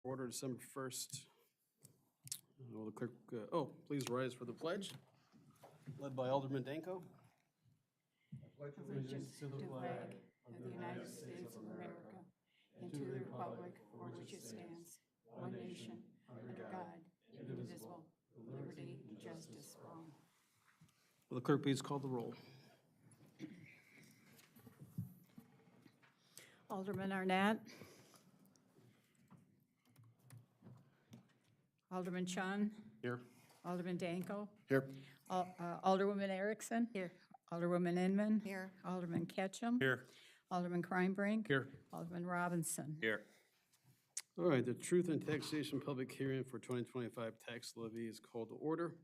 Order December 1st. Will the clerk, please rise for the pledge, led by Alderman Danko. Allegiance to the flag of the United States of America and to the republic for which it stands, one nation, under God, indivisible, with liberty and justice for all. Will the clerk please call the roll? Alderman Arnett. Alderman Chun. Here. Alderman Danko. Here. Alderwoman Erickson. Here. Alderwoman Inman. Here. Alderman Ketchum. Here. Alderman Kreinbrink. Here. Alderman Robinson. Here. All right, the Truth in Taxation public hearing for 2025 tax levy is called to order.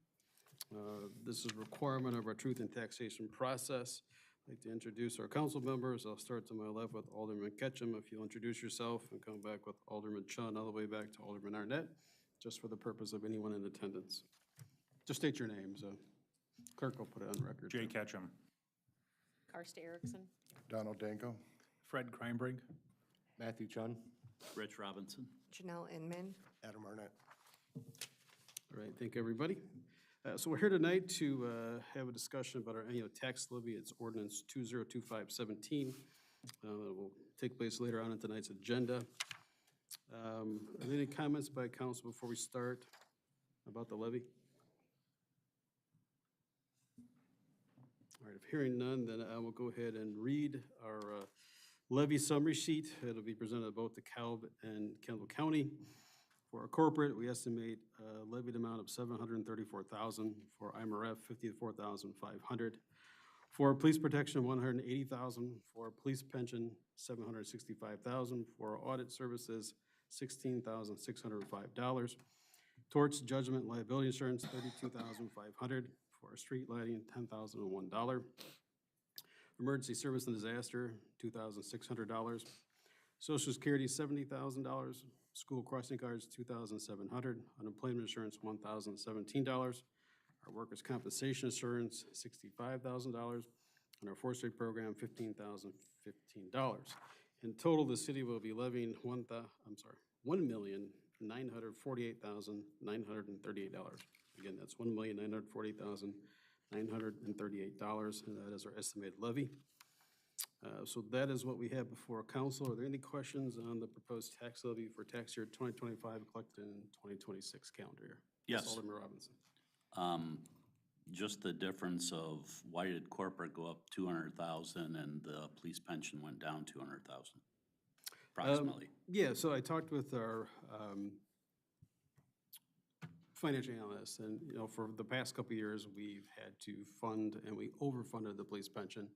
This is a requirement of our Truth in Taxation process. I'd like to introduce our council members. I'll start to my left with Alderman Ketchum. If you'll introduce yourself, and come back with Alderman Chun all the way back to Alderman Arnett, just for the purpose of anyone in attendance. Just state your names. Clerk will put it on record. Jay Ketchum. Karst Erickson. Donald Danko. Fred Kreinbrink. Matthew Chun. Rich Robinson. Janelle Inman. Adam Arnett. All right, thank you, everybody. So we're here tonight to have a discussion about our annual tax levy. It's ordinance 202517. It will take place later on in tonight's agenda. Are there any comments by council before we start about the levy? All right, if hearing none, then I will go ahead and read our levy summary sheet. It'll be presented both to DeKalb and Kendall County. For our corporate, we estimate a levied amount of $734,000. For IMRF, $54,500. For police protection, $180,000. For police pension, $765,000. For audit services, $16,605. Torts judgment liability insurance, $32,500. For street lighting, $10,001. Emergency service and disaster, $2,600. Social Security, $70,000. School crossing guards, $2,700. Unemployment insurance, $1,017. Our workers' compensation insurance, $65,000. And our forestry program, $15,015. In total, the city will be levying $1,948,938. Again, that's $1,948,938, and that is our estimated levy. So that is what we have before council. Are there any questions on the proposed tax levy for tax year 2025 collected in 2026 calendar year? Yes. Alderman Robinson. Just the difference of why did corporate go up 200,000 and the police pension went down 200,000 approximately? Yeah, so I talked with our financial analyst, and for the past couple of years, we've had to fund, and we overfunded the police pension.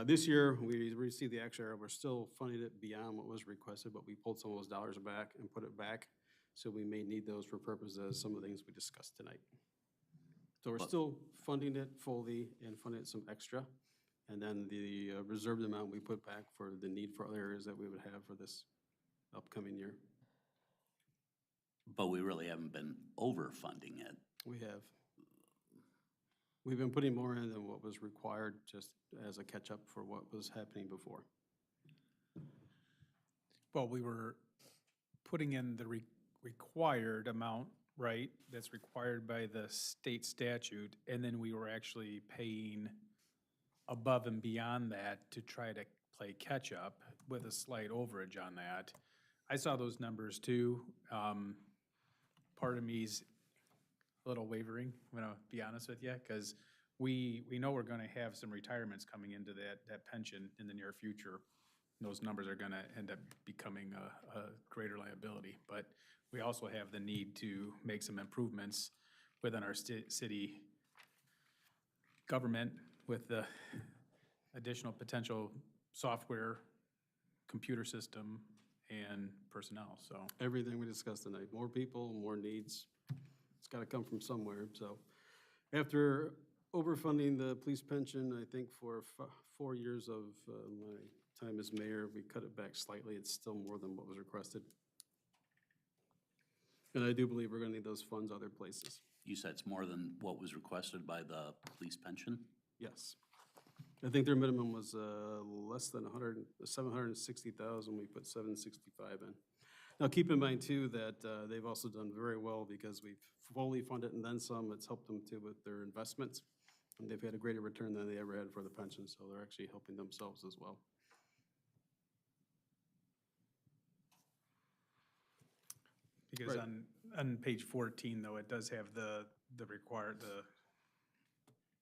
This year, we received the actual, we're still funding it beyond what was requested, but we pulled some of those dollars back and put it back. So we may need those for purposes of some of the things we discussed tonight. So we're still funding it fully and funding it some extra. And then the reserved amount we put back for the need for other areas that we would have for this upcoming year. But we really haven't been overfunding it. We have. We've been putting more in than what was required, just as a catch-up for what was happening before. Well, we were putting in the required amount, right? That's required by the state statute, and then we were actually paying above and beyond that to try to play catch-up with a slight overage on that. I saw those numbers too. Part of me's a little wavering, I'm gonna be honest with you, because we know we're gonna have some retirements coming into that pension in the near future. Those numbers are gonna end up becoming a greater liability, but we also have the need to make some improvements within our city government with the additional potential software, computer system, and personnel, so. Everything we discussed tonight, more people, more needs. It's got to come from somewhere. So after overfunding the police pension, I think for 4 years of my time as mayor, we cut it back slightly. It's still more than what was requested. And I do believe we're going to need those funds other places. You said it's more than what was requested by the police pension? Yes. I think their minimum was less than 760,000. We put 765 in. Now, keep in mind too, that they've also done very well because we've fully funded and then some. It's helped them too with their investments. And they've had a greater return than they ever had for the pension, so they're actually helping themselves as well. Because Right. on page 14, though, it does have the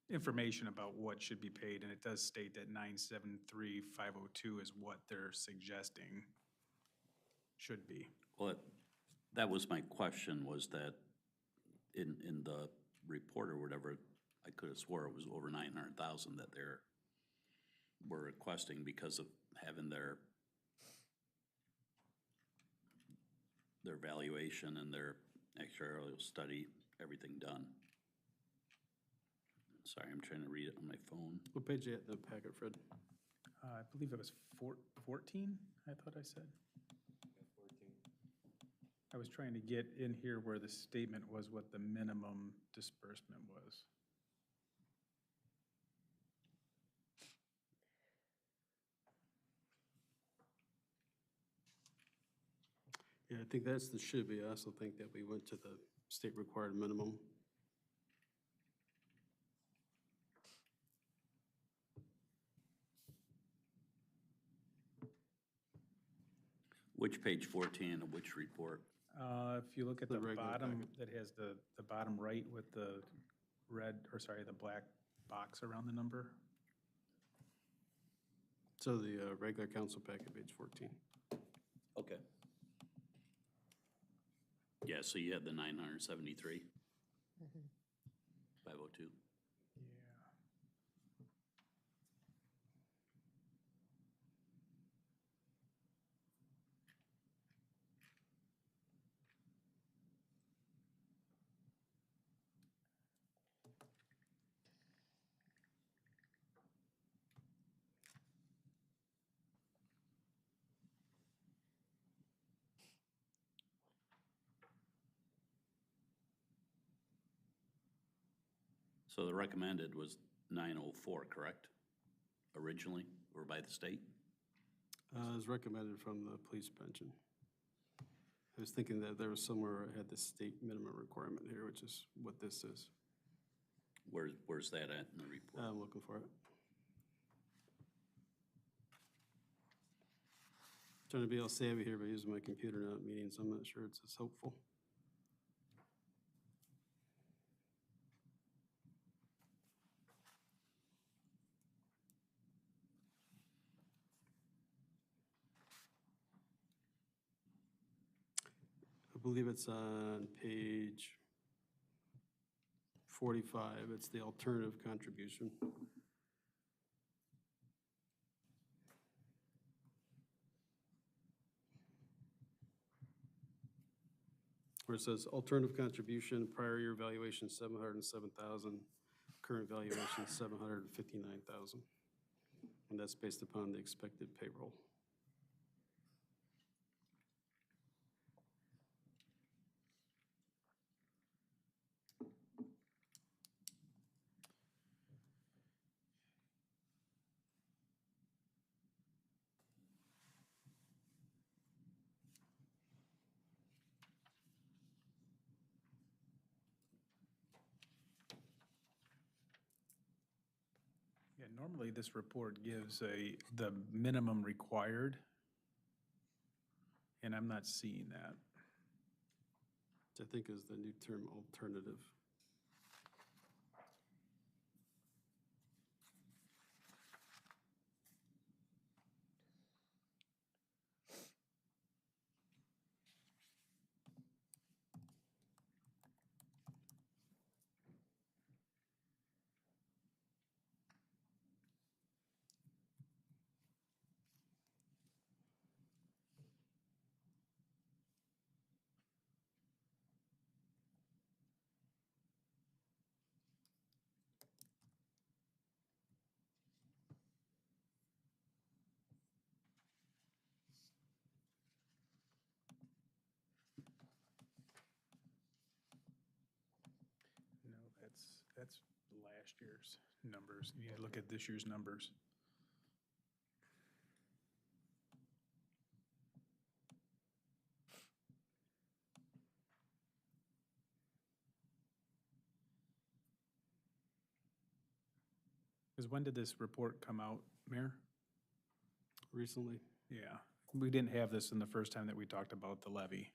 information about what should be paid, and it does state that 973,502 is what they're suggesting should be. Well, that was my question, was that in the report or whatever, I could have swore it was over 900,000 that were requesting because of having their valuation and their actuarial study, everything done. Sorry, I'm trying to read it on my phone. What page are you at in the packet, Fred? I believe it was 14, I thought I said. I was trying to get in here where the statement was what the minimum disbursement was. Yeah, I think that's the should be. I also think that we went to the state required minimum. Which page 14 of which report? If you look at The the regular bottom, that has the bottom right with the red, or sorry, the black box around the number. So the regular council packet, page 14. Okay. Yeah, so you had the 973, 502. Yeah. So the recommended was 904, correct? Originally, or by the state? As recommended from the police pension. I was thinking that there was somewhere I had the state minimum requirement here, which is what this is. Where's that at in the report? I'm looking for it. Trying to be all savvy here by using my computer now at meetings. I'm not sure it's as helpful. I believe it's on page 45. It's the alternative contribution. Where it says alternative contribution, prior year valuation 707,000, current valuation 759,000. And that's based upon the expected payroll. Yeah, normally this report gives the minimum required, and I'm not seeing that. Which I think is the new term alternative. No, that's last year's numbers. You need to look at this year's numbers. Because when did this report come out, Mayor? Recently, Yeah, we didn't have this in the first time that we talked about the levy.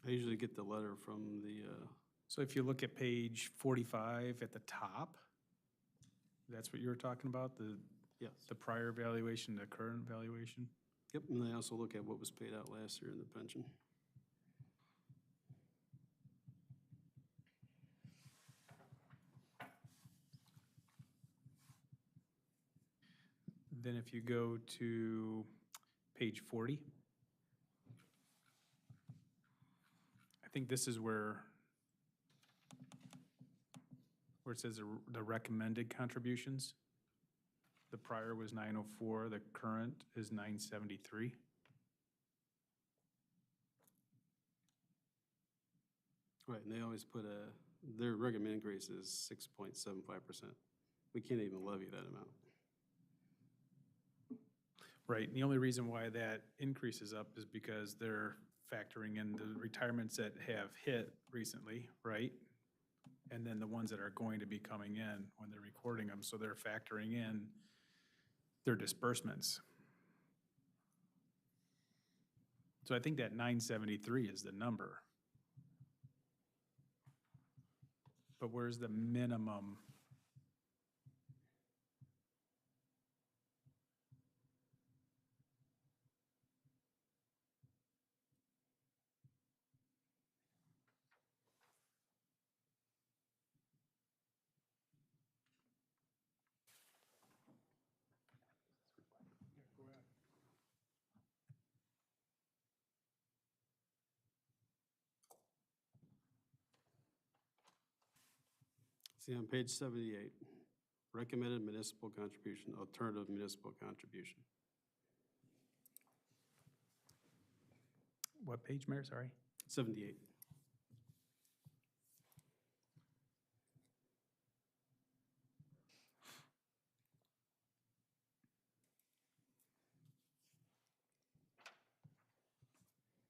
I usually get the letter from the, So if you look at page 45 at the top, that's what you were talking about, yes. the prior valuation, the current valuation? Yep, and I also look at what was paid out last year in the pension. Then if you go to page 40, I think this is where it says the recommended contributions. The prior was 904, the current is 973. Right, and they always put their recommended increase is 6.75%. We can't even levy that amount. Right, and the only reason why that increases up is because they're factoring in the retirements that have hit recently, right? And then the ones that are going to be coming in when they're recording them, so they're factoring in their disbursements. So I think that 973 is the number. But where's the minimum? See, on page 78, recommended municipal contribution, alternative municipal contribution. What page, Mayor, sorry? 78.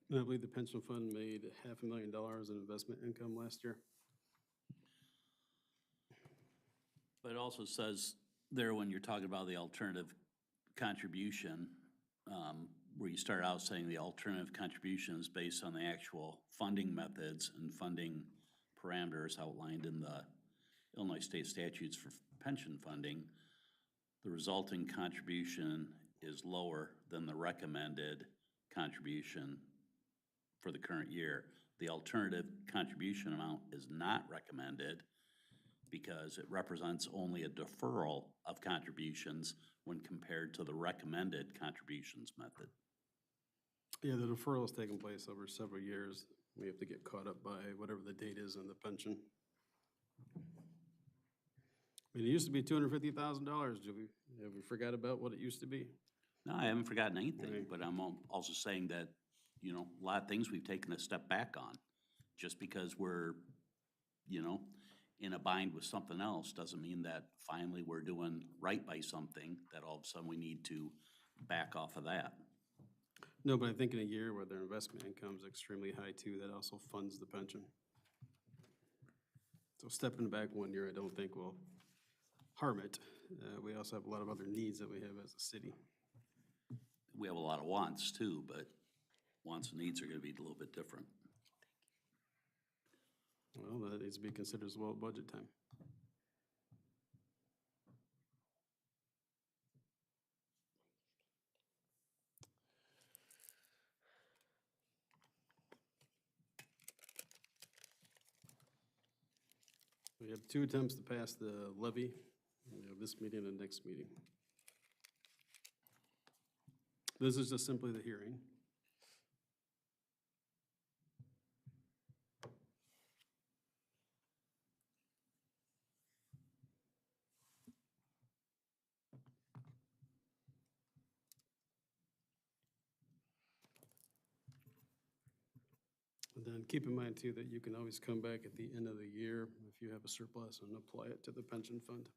And I believe the pension fund made $500,000 in investment income last year. But it also says there, when you're talking about the alternative contribution, where you start out saying the alternative contribution is based on the actual funding methods and funding parameters outlined in the Illinois state statutes for pension funding, the resulting contribution is lower than the recommended contribution for the current year. The alternative contribution amount is not recommended because it represents only a deferral of contributions when compared to the recommended contributions method. Yeah, the deferral has taken place over several years. We have to get caught up by whatever the date is in the pension. I mean, it used to be $250,000. Have we forgot about what it used to be? No, I haven't forgotten anything, Right. but I'm also saying that, you know, a lot of things we've taken a step back on. Just because we're, you know, in a bind with something else doesn't mean that finally we're doing right by something, that all of a sudden we need to back off of that. No, but I think in a year where their investment income is extremely high too, that also funds the pension. So stepping back 1 year, I don't think will harm it. We also have a lot of other needs that we have as a city. We have a lot of wants too, but wants and needs are gonna be a little bit different. Well, that needs to be considered as well at budget time. We have 2 attempts to pass the levy. We have this meeting and the next meeting. This is just simply the hearing. And then keep in mind too that you can always come back at the end of the year if you have a surplus and apply it to the pension fund.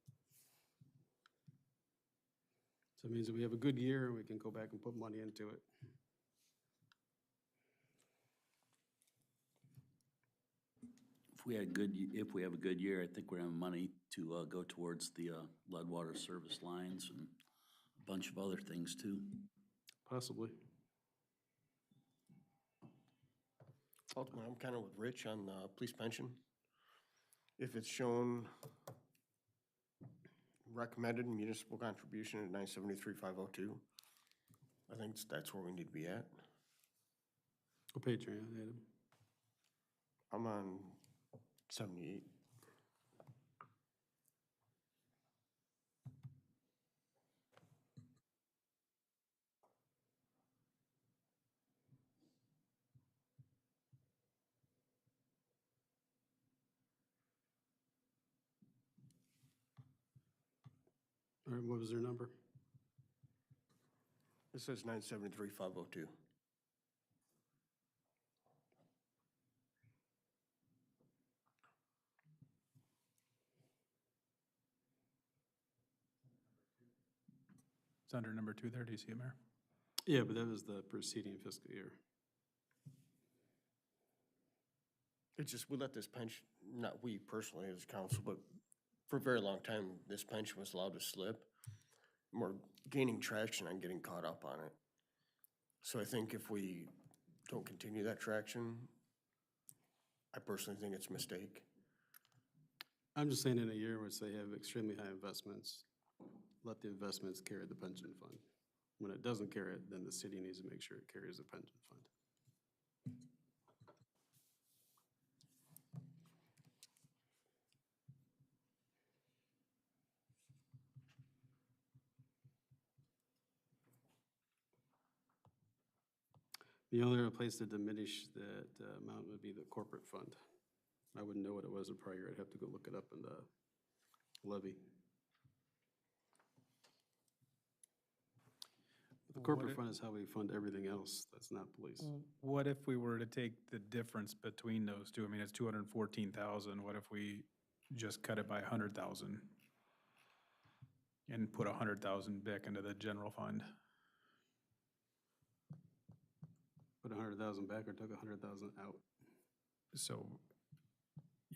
So it means that we have a good year, we can go back and put money into it. if we have a good year, I think we're gonna have money to, go towards the, lead water service lines and a bunch of other things too. Possibly. Ultimately, I'm kind of with Rich on the police pension. If it's shown recommended municipal contribution at 973,502, I think that's where we need to be at. What page are you on, Adam? I'm on 78. All right, what was their number? It says 973,502. It's under number 2 there, do you see it, Mayor? Yeah, but that was the preceding fiscal year. It's just, we let this pension, not we personally as council, but for a very long time, this pension was allowed to slip. We're gaining traction on getting caught up on it. So I think if we don't continue that traction, I personally think it's a mistake. I'm just saying in a year which they have extremely high investments, let the investments carry the pension fund. When it doesn't carry it, then the city needs to make sure it carries the pension fund. The only other place to diminish that amount would be the corporate fund. I wouldn't know what it was in prior year. I'd have to go look it up in the levy. The corporate fund is how we fund everything else. That's not police. What if we were to take the difference between those two? I mean, it's 214,000. What if we just cut it by 100,000 and put 100,000 back into the general fund? Put 100,000 back or took 100,000 out. So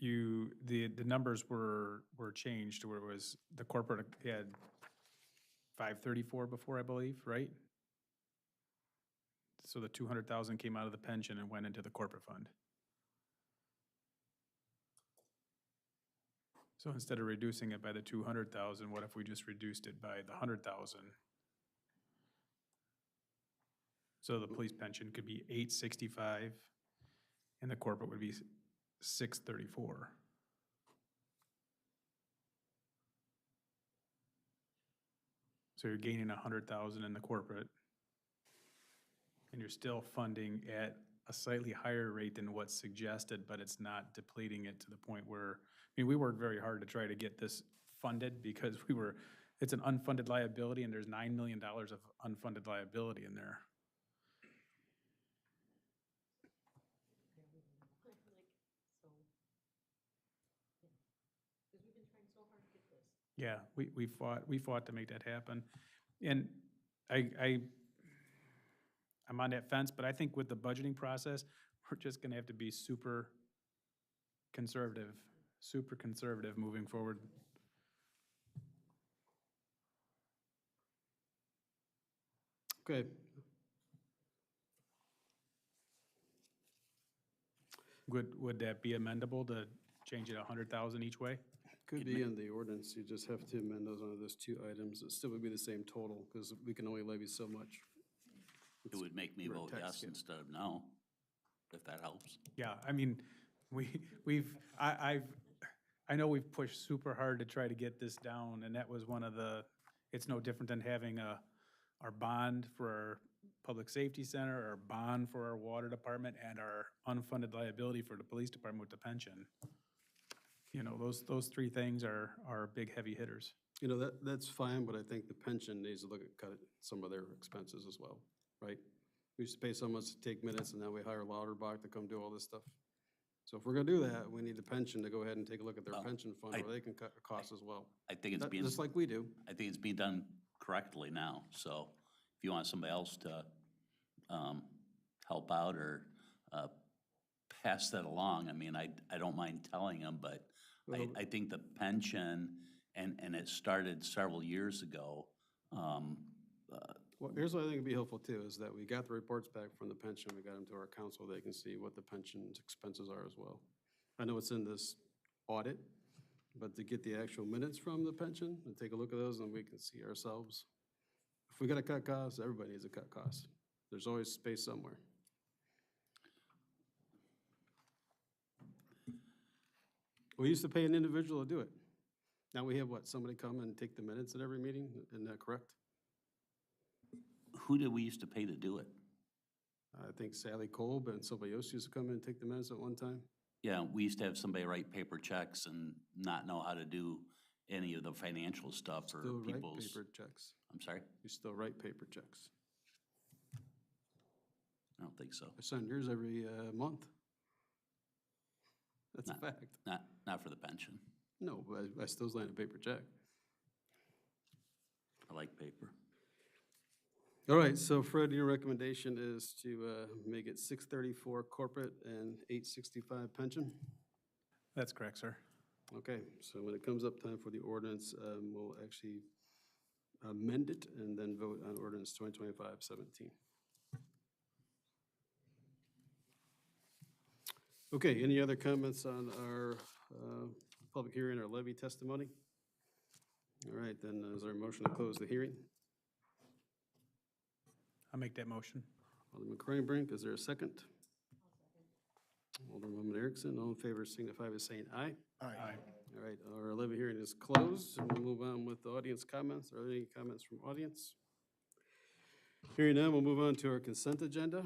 the numbers were changed where it was, the corporate had 534 before, I believe, right? So the 200,000 came out of the pension and went into the corporate fund. So instead of reducing it by the 200,000, what if we just reduced it by the 100,000? So the police pension could be 865 and the corporate would be 634. So you're gaining 100,000 in the corporate and you're still funding at a slightly higher rate than what's suggested, but it's not depleting it to the point where, I mean, we worked very hard to try to get this funded because it's an unfunded liability and there's $9 million of unfunded liability in there. Yeah, we fought to make that happen. And I'm on that fence, but I think with the budgeting process, we're just gonna have to be super conservative moving forward. Okay. Would that be amendable to change it 100,000 each way? Could be in the ordinance. You just have to amend those on those two items. It still would be the same total because we can only levy so much. It would make me We're a vote tax yes scale. instead of no, if that helps. Yeah, I mean, I know we've pushed super hard to try to get this down, and that was one of the, it's no different than having our bond for our public safety center, our bond for our water department, and our unfunded liability for the police department with the pension. You know, those three things are big heavy hitters. You know, that's fine, but I think the pension needs to look at cut some of their expenses as well, right? We used to pay someone to take minutes and now we hire Lauterbach to come do all this stuff. So if we're gonna do that, we need the pension to go ahead and take a look at their Well, pension fund where they can cut the costs as well. I think it's being, Just like we do. I think it's being done correctly now, so if you want somebody else to, help out or, pass that along. I mean, I don't mind telling them, but I think the pension, and it started several years ago. Well, here's what I think would be helpful too, is that we got the reports back from the pension, we got them to our council, they can see what the pension's expenses are as well. I know it's in this audit, but to get the actual minutes from the pension and take a look at those, and we can see ourselves. If we gotta cut costs, everybody needs to cut costs. There's always space somewhere. We used to pay an individual to do it. Now we have what, somebody come and take the minutes at every meeting, isn't that correct? Who did we used to pay to do it? I think Sally Kolb and somebody else used to come in and take the minutes at one time. Yeah, we used to have somebody write paper checks and not know how to do any of the financial stuff for Still write people's. paper checks. I'm sorry? You still write paper checks. I don't think so. I send yours every month. That's a Not- fact. Not for the pension. No, but I still sign a paper check. I like paper. All right, so Fred, your recommendation is to make it 634 corporate and 865 pension? That's correct, sir. Okay, so when it comes up time for the ordinance, we'll actually amend it and then vote on ordinance 2025-17. Okay, any other comments on our public hearing or levy testimony? All right, then is there a motion to close the hearing? I'll make that motion. Alderman Kreinbrink, is there a second? Alderwoman Erickson, all in favor signify by saying aye. Aye. All right, our levy hearing is closed, and we'll move on with the audience comments. Are there any comments from audience? Hearing none, we'll move on to our consent agenda.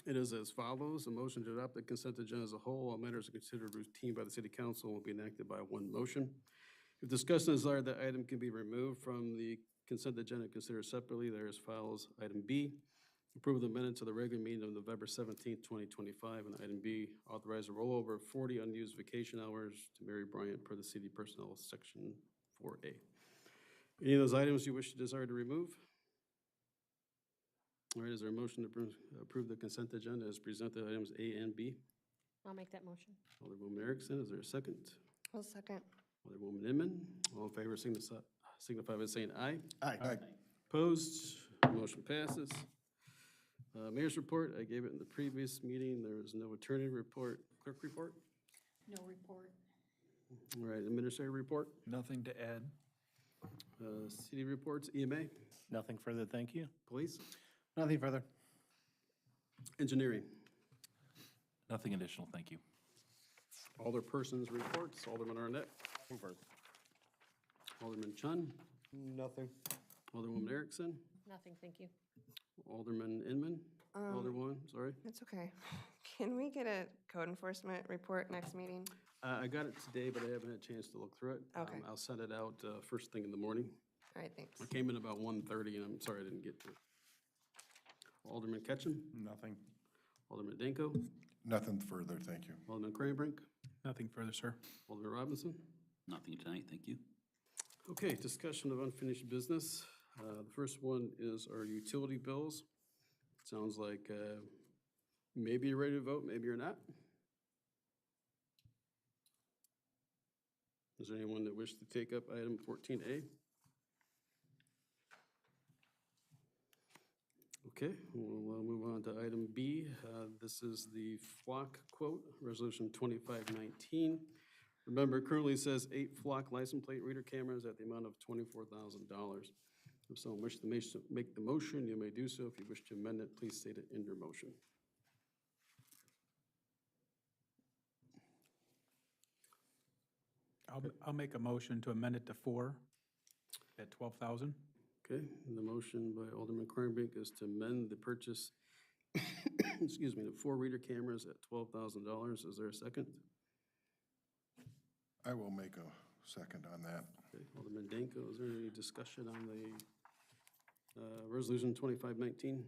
It is as follows: a motion to adopt the consent agenda as a whole. All matters are considered routine by the city council will be enacted by one motion. If discussion is desired, the item can be removed from the consent agenda and considered separately. There is follows. Item B, approve the minutes of the regular meeting of November 17th, 2025. And item B, authorize a rollover of 40 unused vacation hours to Mary Bryant per the city personnel section 4A. Any of those items you wish to desire to remove? All right, is there a motion to approve the consent agenda as presented, items A and B? I'll make that motion. Alderwoman Erickson, is there a second? I'll second. Alderwoman Inman, all in favor signify by saying aye. Aye. Opposed, motion passes. Mayor's report, I gave it in the previous meeting. There was no attorney report. Clerk report? No report. All right, administrative report, Nothing to add. city reports, EMA, Nothing further, thank you. police, Nothing further. engineering. Nothing additional, thank you. Alderpersons reports, Alderman Arnett, Nothing further. Alderman Chun, Nothing. Alderwoman Erickson, Nothing, thank you. Alderman Inman, Alderwoman, sorry. It's okay. Can we get a code enforcement report next meeting? I got it today, but I haven't had a chance to look through it. Okay. I'll send it out first thing in the morning. All right, thanks. I came in about 1:30, and I'm sorry I didn't get to it. Alderman Ketchum, Nothing. Alderman Danko, Nothing further, thank you. Alderman Kreinbrink, Nothing further, sir. Alderman Robinson. Nothing tonight, thank you. Okay, discussion of unfinished business. The first one is our utility bills. Sounds like maybe you're ready to vote, maybe you're not. Is there anyone that wishes to take up item 14A? Okay, we'll move on to item B. This is the flock quote, resolution 2519. Remember, it currently says 8 flock license plate reader cameras at the amount of $24,000. If someone wishes to make the motion, you may do so. If you wish to amend it, please state it in your motion. I'll make a motion to amend it to 4 at 12,000. Okay, and the motion by Alderman Kreinbrink is to amend the purchase, excuse me, to 4 reader cameras at $12,000. Is there a second? I will make a second on that. Okay, Alderman Danko, is there any discussion on the resolution 2519?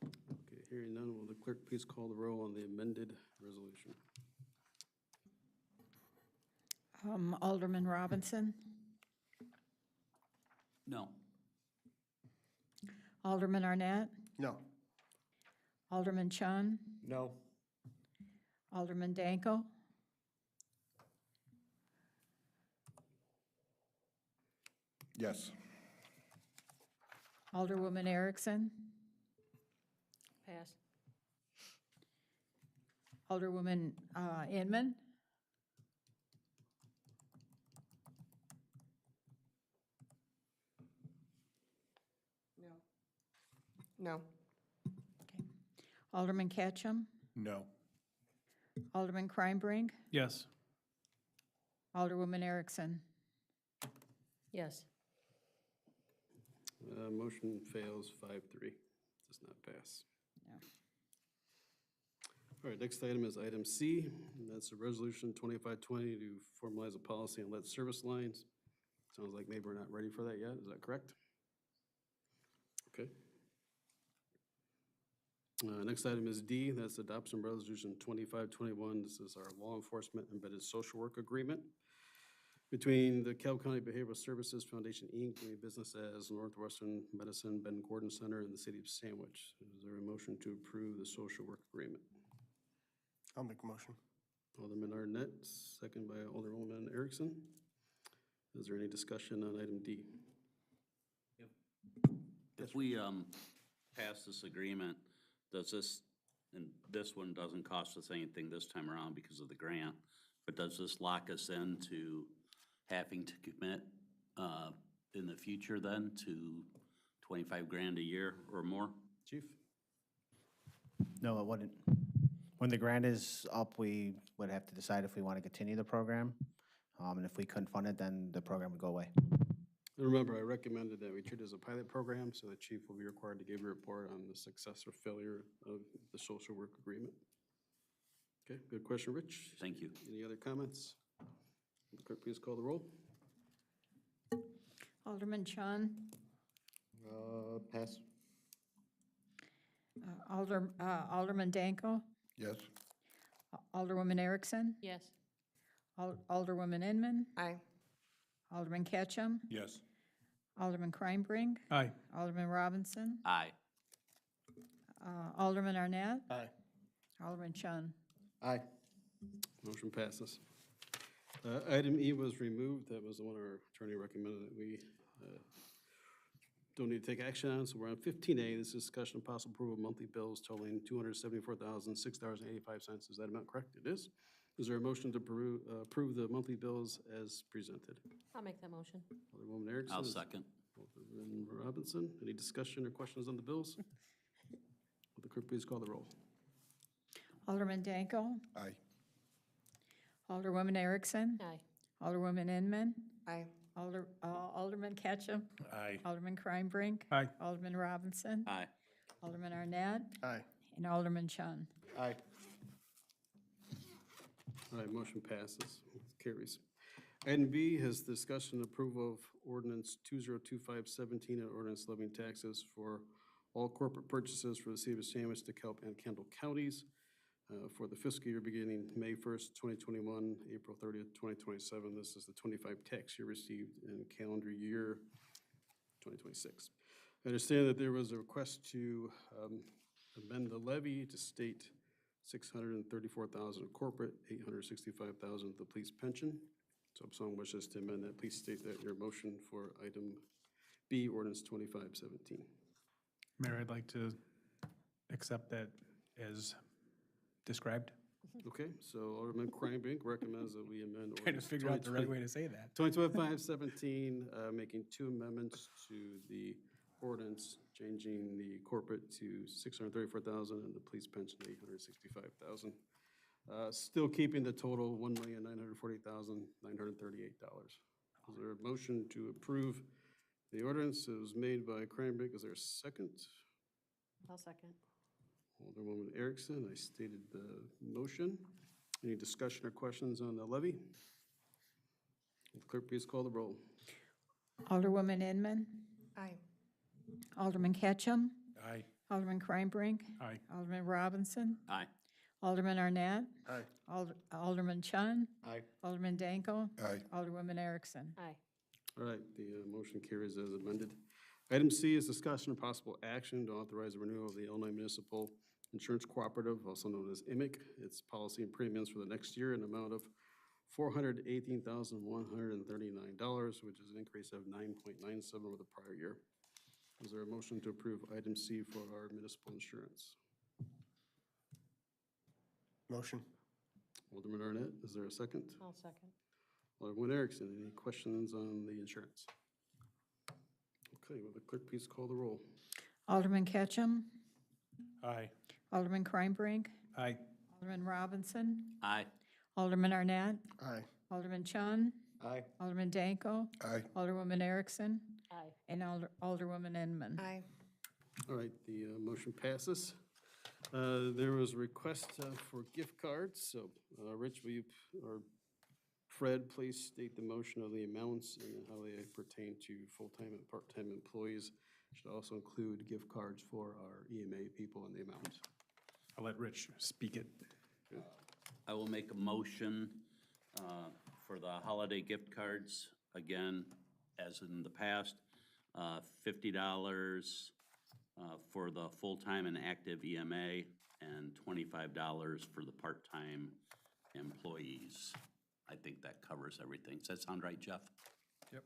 Okay, hearing none, will the clerk please call the roll on the amended resolution? Alderman Robinson, No. Alderman Arnett, No. Alderman Chun, No. Alderman Danko, Yes. Alderwoman Erickson, Pass. Alderwoman Inman, No. Alderman Ketchum, No. Alderman Kreinbrink, Yes. Alderwoman Erickson. Yes. Motion fails 5-3. Does not pass. No. All right, next item is item C, and that's a resolution 2520 to formalize a policy on lead service lines. Sounds like maybe we're not ready for that yet. Is that correct? Okay. Next item is D, that's adoption resolution 2521. This is our law enforcement embedded social work agreement between the Cal County Behavioral Services Foundation, Inc., doing business as Northwestern Medicine Ben Gordon Center in the city of Sandwich. Is there a motion to approve the social work agreement? I'll make a motion. Alderman Arnett, second by Alderwoman Erickson. Is there any discussion on item D? If we pass this agreement, does this, and this one doesn't cost us anything this time around because of the grant, but does this lock us into having to commit in the future then to 25 grand a year or more? Chief? No, it wouldn't. When the grant is up, we would have to decide if we want to continue the program. And if we couldn't fund it, then the program would go away. And remember, I recommended that we treat it as a pilot program, so the chief will be required to give a report on the success or failure of the social work agreement. Okay, good question, Rich. Thank you. Any other comments? Clerk, please call the roll. Alderman Chun, Pass. Alderman Danko, Yes. Alderwoman Erickson, Yes. Alderwoman Inman, Aye. Alderman Ketchum, Yes. Alderman Kreinbrink, Aye. Alderman Robinson, Aye. Alderman Arnett, Aye. Alderman Chun. Aye. Motion passes. Item E was removed. That was the one our attorney recommended that we don't need to take action on. So we're on 15A. This is discussion of possible approval of monthly bills totaling $274,006.85. Is that amount correct? It is. Is there a motion to approve the monthly bills as presented? I'll make that motion. Alderwoman Erickson. I'll second. Alderman Robinson. Any discussion or questions on the bills? Will the clerk please call the roll? Alderman Danko, Aye. Alderwoman Erickson, Aye. Alderwoman Inman, Aye. Alderman Ketchum, Aye. Alderman Kreinbrink, Aye. Alderman Robinson, Aye. Alderman Arnett, Aye. and Alderman Chun. Aye. All right, motion passes, carries. Item B has discussion and approval of ordinance 202517 and ordinance levying taxes for all corporate purchases for the city of Sandwich, DeKalb, and Kendall counties for the fiscal year beginning May 1st, 2021, April 30th, 2027. This is the 25 tax year received in calendar year 2026. I understand that there was a request to amend the levy to state $634,000 of corporate, $865,000 of the police pension. So if someone wishes to amend that, please state that in your motion for item B, ordinance 2517. Mayor, I'd like to accept that as described. Okay, so Alderman Kreinbrink recommends that we amend Trying to ordinance figure out the right way to say that. 2517, making two amendments to the ordinance, changing the corporate to $634,000 and the police pension to $865,000. Still keeping the total $1,940,938. Is there a motion to approve the ordinance? It was made by Kreinbrink. Is there a second? I'll second. Alderwoman Erickson, I stated the motion. Any discussion or questions on the levy? Will the clerk please call the roll? Alderwoman Inman, Aye. Alderman Ketchum, Aye. Alderman Kreinbrink, Aye. Alderman Robinson, Aye. Alderman Arnett, Aye. Alderman Chun, Aye. Alderman Danko, Aye. Alderwoman Erickson. Aye. All right, the motion carries as amended. Item C is discussion of possible action to authorize the renewal of the Illinois Municipal Insurance Cooperative, also known as IMIC, its policy and premiums for the next year in an amount of $418,139, which is an increase of 9.97 over the prior year. Is there a motion to approve item C for our municipal insurance? Motion. Alderman Arnett, is there a second? I'll second. Alderman Erickson, any questions on the insurance? Okay, will the clerk please call the roll? Alderman Ketchum, Aye. Alderman Kreinbrink, Aye. Alderman Robinson, Aye. Alderman Arnett, Aye. Alderman Chun, Aye. Alderman Danko, Aye. Alderwoman Erickson, Aye. and Alderwoman Inman. Aye. All right, the motion passes. There was a request for gift cards, so Rich, will you, or Fred, please state the motion of the amounts and how they pertain to full-time and part-time employees. Should also include gift cards for our EMA people and the amount. I'll let Rich speak it. I will make a motion for the holiday gift cards, again, as in the past, $50 for the full-time and active EMA, and $25 for the part-time employees. I think that covers everything. Does that sound right, Jeff? Yep.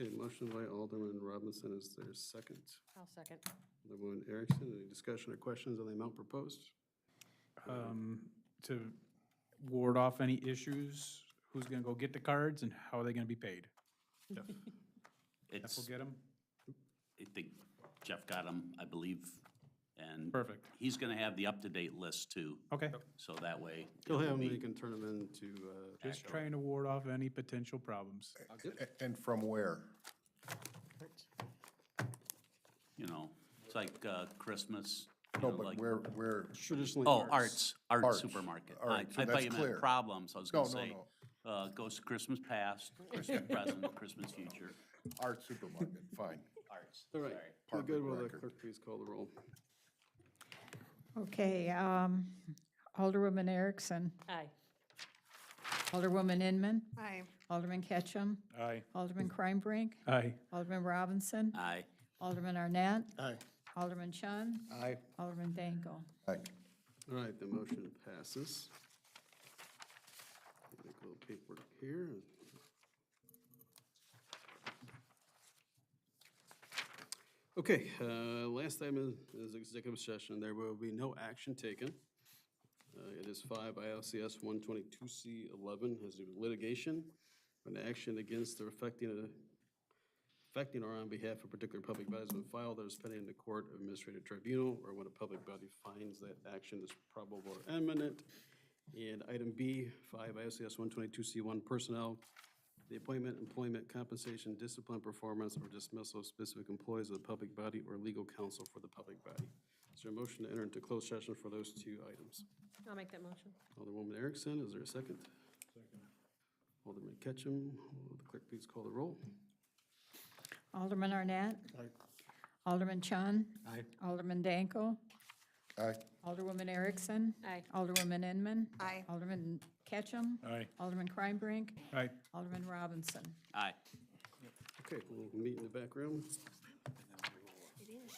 Okay, motion by Alderman Robinson, is there a second? I'll second. Alderman Erickson, any discussion or questions on the amount proposed? To ward off any issues, who's gonna go get the cards and how are they gonna be paid? Jeff will It's, get them? I think Jeff got them, I believe, and Perfect. he's gonna have the up-to-date list too, Okay. so that way. He'll have them, it'll you be- can turn them into. Just trying to ward off any potential problems. And from where? You know, it's like Christmas. you No, know, but like- where? Traditionally. Oh, Arts Arts. Supermarket. All right, so I thought that's you clear. meant problems, I was No, gonna no, say. no. Goes to Christmas past, Christmas present, Christmas future, Art supermarket, fine. arts. All right, Sorry. we're good, will the record. clerk please call the roll? Okay, Alderwoman Erickson, Aye. Alderwoman Inman, Aye. Alderman Ketchum, Aye. Alderman Kreinbrink, Aye. Alderman Robinson, Aye. Alderman Arnett, Aye. Alderman Chun, Aye. Alderman Danko. Aye. All right, the motion passes. Make a little paperwork here. Okay, last item is executive session. There will be no action taken. It is 5 ILCS 122C11, has to do with litigation, an action against or affecting or on behalf of particular public bodies when filed that is pending in the court of administrative tribunal, or when a public body finds that action is probable or imminent. And item B, 5 ILCS 122C1, personnel, the appointment, employment, compensation, discipline, performance, or dismissal of specific employees of the public body or legal counsel for the public body. Is there a motion to enter into closed session for those two items? I'll make that motion. Alderwoman Erickson, is there a second? Second. Alderman Ketchum, will the clerk please call the roll? Alderman Arnett. Aye. Alderman Chun. Aye. Alderman Danko. Aye. Alderwoman Erickson. Aye. Alderwoman Inman. Aye. Alderman Ketchum. Aye. Alderman Kreinbrink. Aye. Alderman Robinson. Aye. Okay, we'll meet in the back room. It is.